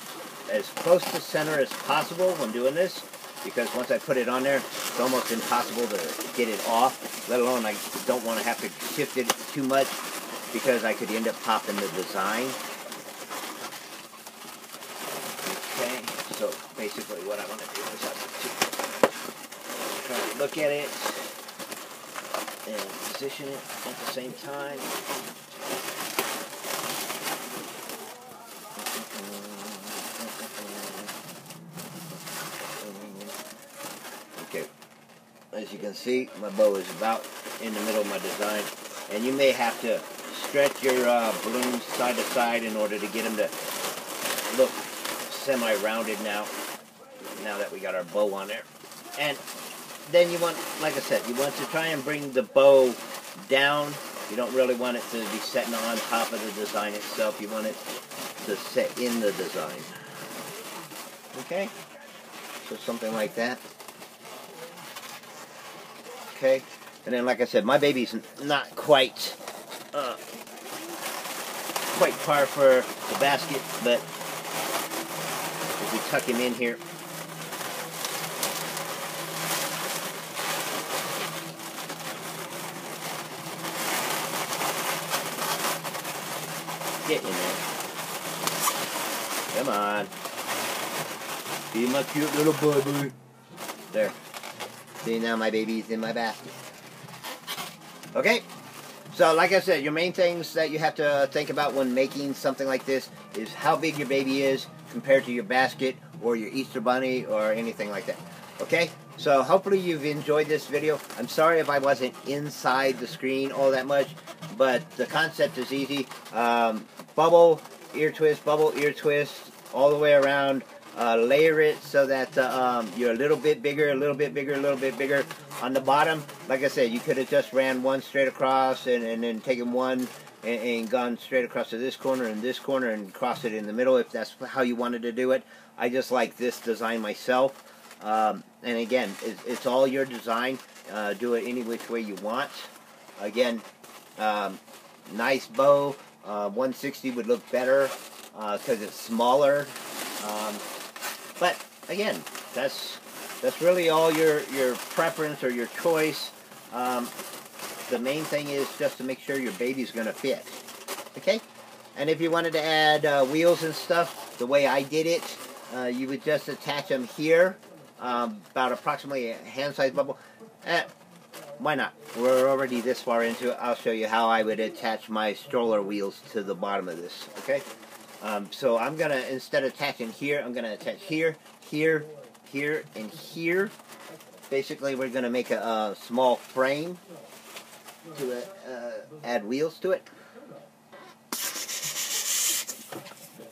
A: as close to center as possible when doing this, because once I put it on there, it's almost impossible to get it off, let alone I don't want to have to shift it too much, because I could end up popping the design. Okay, so basically what I want to do is I try to look at it and position it at the same time. Okay, as you can see, my bow is about in the middle of my design, and you may have to stretch your balloons side to side in order to get them to look semi-rounded now that we got our bow on there. And then you want, like I said, you want to try and bring the bow down. You don't really want it to be setting on top of the design itself. You want it to set in the design. Okay? So something like that. Okay? And then, like I said, my baby's not quite par for the basket, but if we tuck him in here, get in there. Come on. Be my cute little baby. There. See, now my baby's in my basket. Okay? So, like I said, your main things that you have to think about when making something like this is how big your baby is compared to your basket or your Easter Bunny or anything like that. Okay? So, hopefully you've enjoyed this video. I'm sorry if I wasn't inside the screen all that much, but the concept is easy. Bubble, ear twist, all the way around. Layer it so that you're a little bit bigger, a little bit bigger, a little bit bigger. On the bottom, like I said, you could have just ran one straight across and then taken one and gone straight across to this corner and cross it in the middle if that's how you wanted to do it. I just like this design myself. And again, it's all your design. Do it any which way you want. Again, nice bow. 160 would look better because it's smaller. But again, that's really all your preference or your choice. The main thing is just to make sure your baby's going to fit. Okay? And if you wanted to add wheels and stuff, the way I did it, you would just attach them here, about approximately a hand-sized bubble. Why not? We're already this far into it. I'll show you how I would attach my stroller wheels to the bottom of this. Okay? So I'm going to, instead of attaching here, I'm going to attach here, here, here, and here. Basically, we're going to make a small frame to add wheels to it.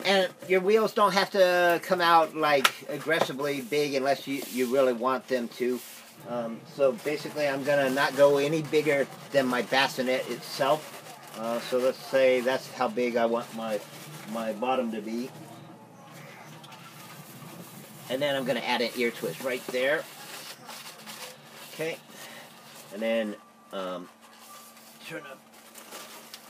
A: And your wheels don't have to come out like aggressively big unless you really want them to. So basically, I'm going to not go any bigger than my bassinet itself. So let's say that's how big I want my bottom to be. And then I'm going to add an ear twist right there. Okay. And then turn up.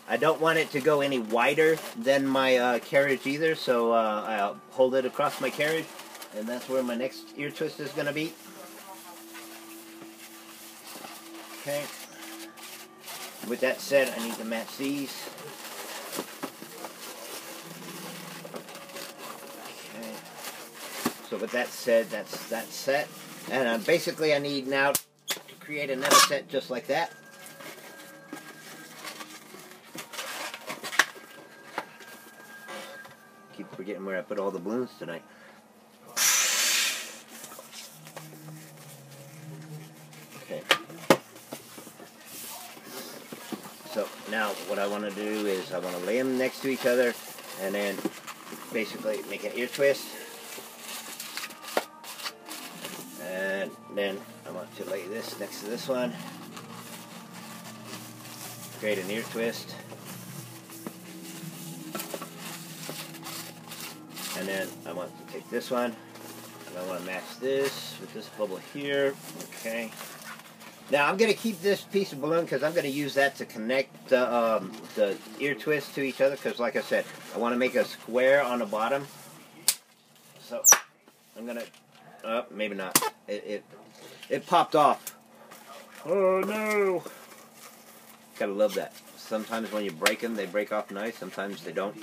A: I don't want it to go any wider than my carriage either, so I'll hold it across my carriage, and that's where my next ear twist is going to be. Okay. With that said, I need to match these. Okay. So with that said, that's that set. And basically I need now to create another set just like that. Keep forgetting where I put all the balloons tonight. Okay. So now what I want to do is I want to lay them next to each other and then basically make an ear twist. And then I want to lay this next to this one. Create an ear twist. And then I want to take this one, and I want to match this with this bubble here. Okay. Now I'm going to keep this piece of balloon because I'm going to use that to connect the ear twist to each other. Because, like I said, I want to make a square on the bottom. So I'm going to. Maybe not. It popped off. Oh no! Gotta love that. Sometimes when you break them, they break off nice. Sometimes they don't.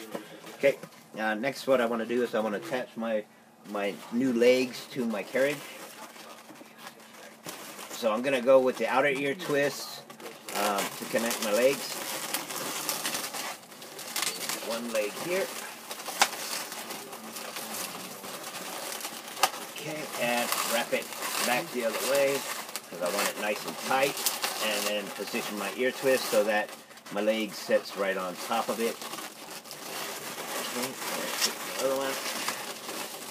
A: Okay. Next, what I want to do is I want to attach my new legs to my carriage. So I'm going to go with the outer ear twist to connect my legs. One leg here. Okay, and wrap it back the other way because I want it nice and tight. And then position my ear twist so that my leg sits right on top of it. Okay, take the other one,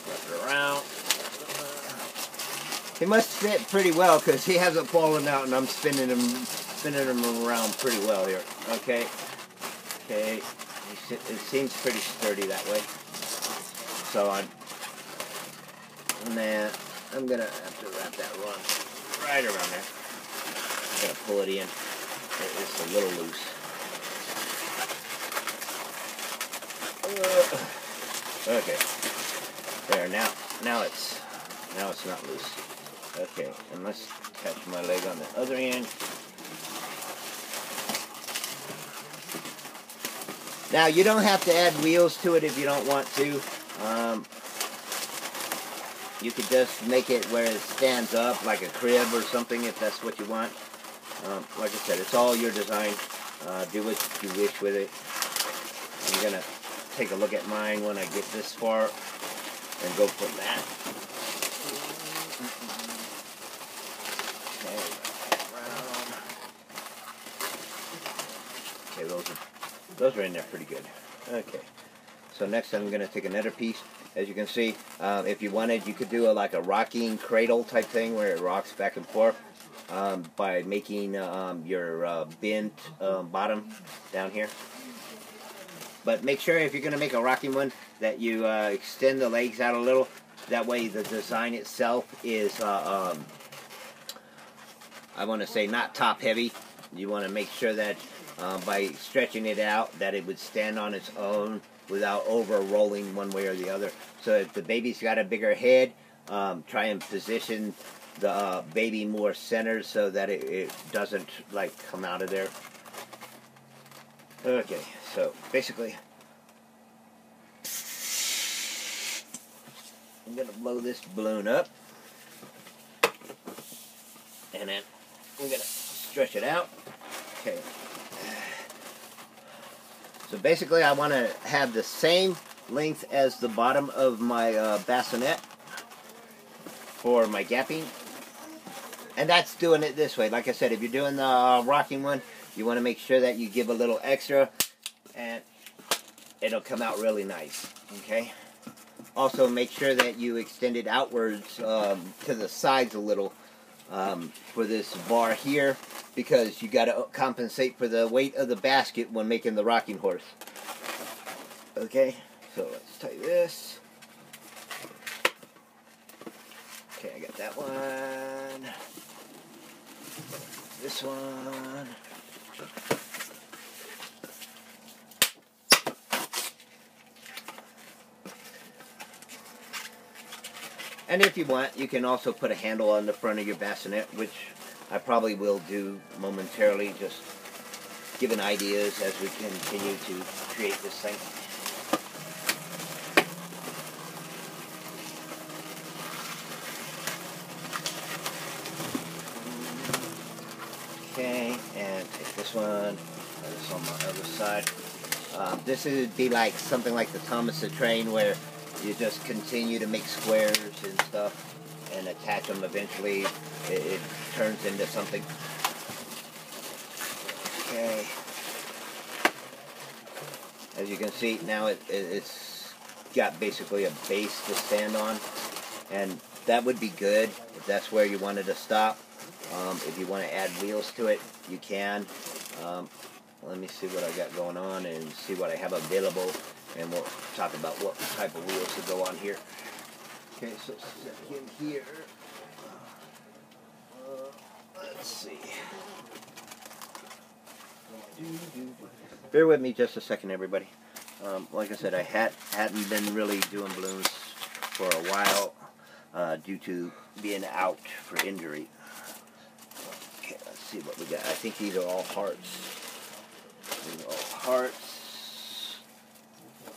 A: wrap it around. He must fit pretty well because he hasn't fallen out, and I'm spinning him around pretty well here. Okay, okay, it seems pretty sturdy that way. So I'm gonna have to wrap that one right around there. I'm gonna pull it in. It's a little loose. Okay, there. Now it's not loose. Okay, and let's catch my leg on the other end. Now you don't have to add wheels to it if you don't want to. You could just make it where it stands up like a crib or something if that's what you want. Like I said, it's all your design. Do what you wish with it. I'm gonna take a look at mine when I get this far and go from that. Okay, those are in there pretty good. Okay, so next I'm going to take another piece. As you can see, if you wanted, you could do like a rocking cradle type thing where it rocks back and forth by making your bent bottom down here. But make sure if you're going to make a rocking one that you extend the legs out a little. That way the design itself is, I want to say, not top heavy. You want to make sure that by stretching it out that it would stand on its own without over rolling one way or the other. So if the baby's got a bigger head, try and position the baby more centered so that it doesn't like come out of there. Okay, so basically I'm going to blow this balloon up, and then I'm going to stretch it out. Okay. So basically I want to have the same length as the bottom of my bassinet for my gapping. And that's doing it this way. Like I said, if you're doing the rocking one, you want to make sure that you give a little extra and it'll come out really nice. Okay. Also make sure that you extend it outwards to the sides a little for this bar here, because you got to compensate for the weight of the basket when making the rocking horse. Okay, so let's tie this. Okay, I got that one. This one. And if you want, you can also put a handle on the front of your bassinet, which I probably will do momentarily, just giving ideas as we continue to create this thing. Okay, and take this one, put this on my other side. This would be like something like the Thomas the Train, where you just continue to make squares and stuff and attach them. Eventually it turns into something. Okay. As you can see, now it's got basically a base to stand on, and that would be good if that's where you wanted to stop. If you want to add wheels to it, you can. Let me see what I got going on and see what I have available, and we'll talk about what type of wheels to go on here. Okay, so set him here. Let's see. Bear with me just a second, everybody. Like I said, I hadn't been really doing balloons for a while due to being out for injury. Okay, let's see what we got. I think these are all hearts. These are all hearts.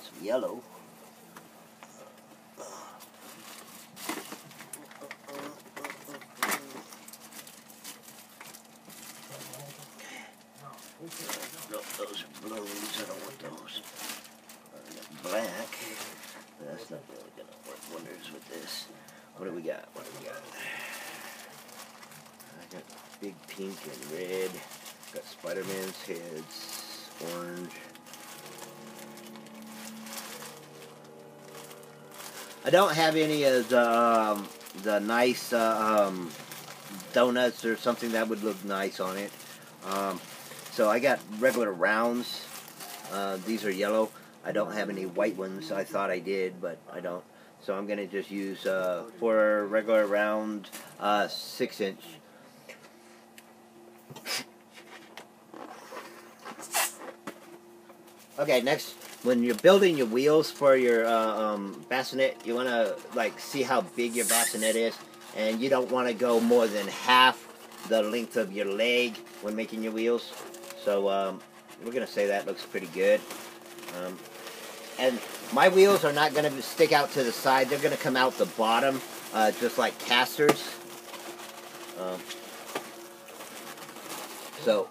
A: Some yellow. No, those are balloons. I don't want those. Black. That's not really going to work wonders with this. What do we got? What do we got? I got big pink and red. Got Spider-Man's heads. orange. I don't have any of the nice donuts or something that would look nice on it. So I got regular rounds. These are yellow. I don't have any white ones. I thought I did, but I don't. So I'm going to just use 4 regular round 6-inch. Okay, next, when you're building your wheels for your bassinet, you want to like see how big your bassinet is, and you don't want to go more than half the length of your leg when making your wheels. So we're going to say that looks pretty good. And my wheels are not going to stick out to the side. They're going to come out the bottom, just like casters. So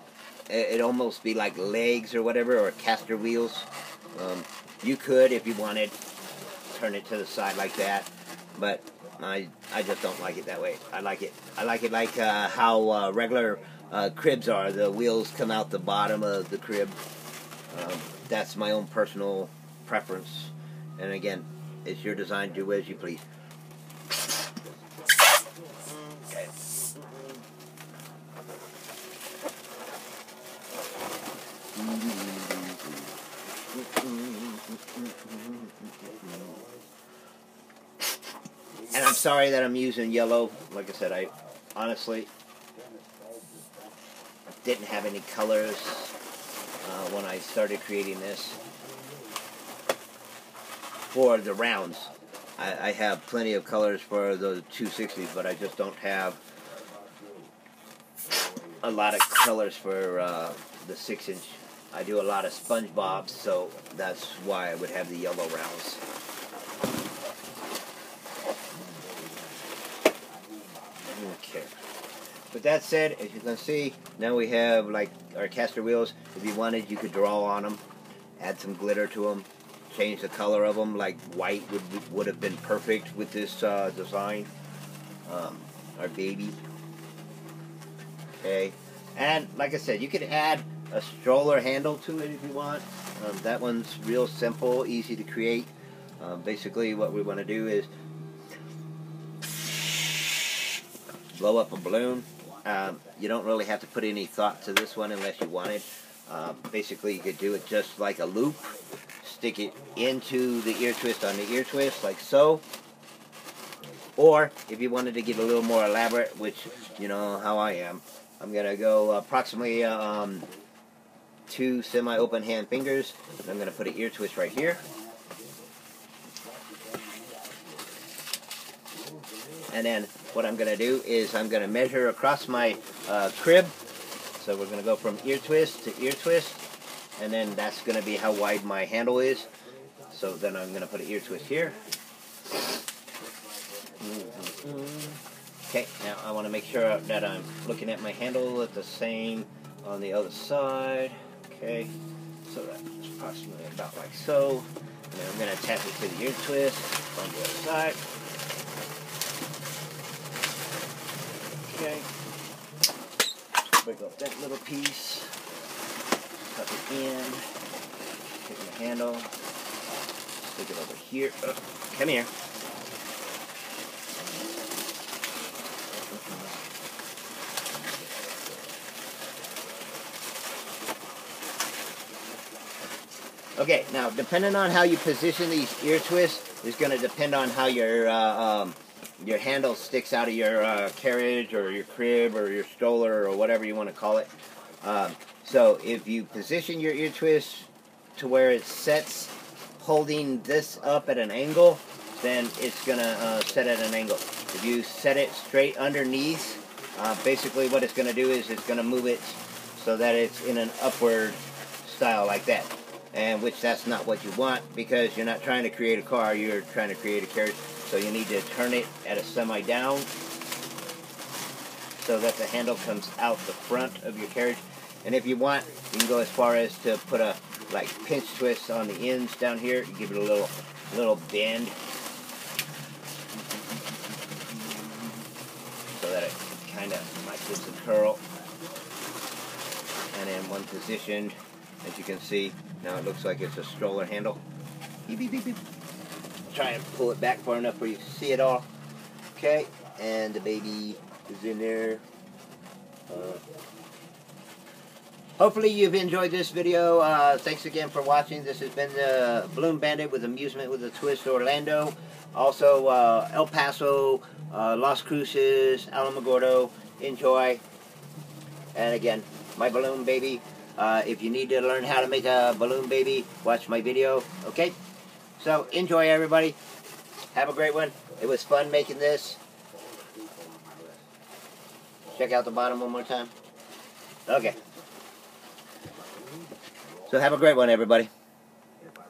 A: it'd almost be like legs or whatever, or caster wheels. You could, if you wanted, turn it to the side like that, but I just don't like it that way. I like it like how regular cribs are. The wheels come out the bottom of the crib. That's my own personal preference, and again, it's your design. Do as you please. Okay. And I'm sorry that I'm using yellow. Like I said, I honestly didn't have any colors when I started creating this. For the rounds, I have plenty of colors for the 260s, but I just don't have a lot of colors for the 6-inch. I do a lot of SpongeBob's, so that's why I would have the yellow rounds. Okay. With that said, as you can see, now we have like our caster wheels. If you wanted, you could draw on them, add some glitter to them, change the color of them. Like white would have been perfect with this design. Our baby. Okay. And like I said, you could add a stroller handle to it if you want. That one's real simple, easy to create. Basically what we want to do is blow up a balloon. You don't really have to put any thought to this one unless you wanted. Basically you could do it just like a loop. Stick it into the ear twist on the ear twist like so. Or if you wanted to get a little more elaborate, which you know how I am, I'm going to go approximately 2 semi-open hand fingers. I'm going to put an ear twist right here. And then what I'm going to do is I'm going to measure across my crib. So we're going to go from ear twist to ear twist. And then that's going to be how wide my handle is. So then I'm going to put an ear twist here. Okay, now I want to make sure that I'm looking at my handle at the same on the other side. Okay, so that's approximately about like so. And then I'm going to attach it to the ear twist on the other side. Okay, break up that little piece, tuck it in, take my handle, stick it over here. Oh, come here. Okay, now depending on how you position these ear twists is going to depend on how your handle sticks out of your carriage or your crib or your stroller or whatever you want to call it. So if you position your ear twist to where it sets holding this up at an angle, then it's going to set at an angle. If you set it straight underneath, basically what it's going to do is it's going to move it so that it's in an upward style like that. And which that's not what you want, because you're not trying to create a car, you're trying to create a carriage. So you need to turn it at a semi-down so that the handle comes out the front of your carriage. And if you want, you can go as far as to put a like pinch twist on the ends down here. You give it a little bend so that it kind of like gives a curl. And in one position, As you can see, now it looks like it's a stroller handle. Beep, beep, beep, beep. Try and pull it back far enough where you can see it all. Okay, and the baby is in there. Hopefully you've enjoyed this video. Thanks again for watching. This has been the Balloon Bandit with Amusement with a Twist, Orlando. Also El Paso, Las Cruces, Alamogordo. Enjoy. And again, my balloon baby. If you need to learn how to make a balloon baby, watch my video. Okay? So enjoy, everybody. Have a great one. It was fun making this. Check out the bottom one more time. Okay. So have a great one, everybody.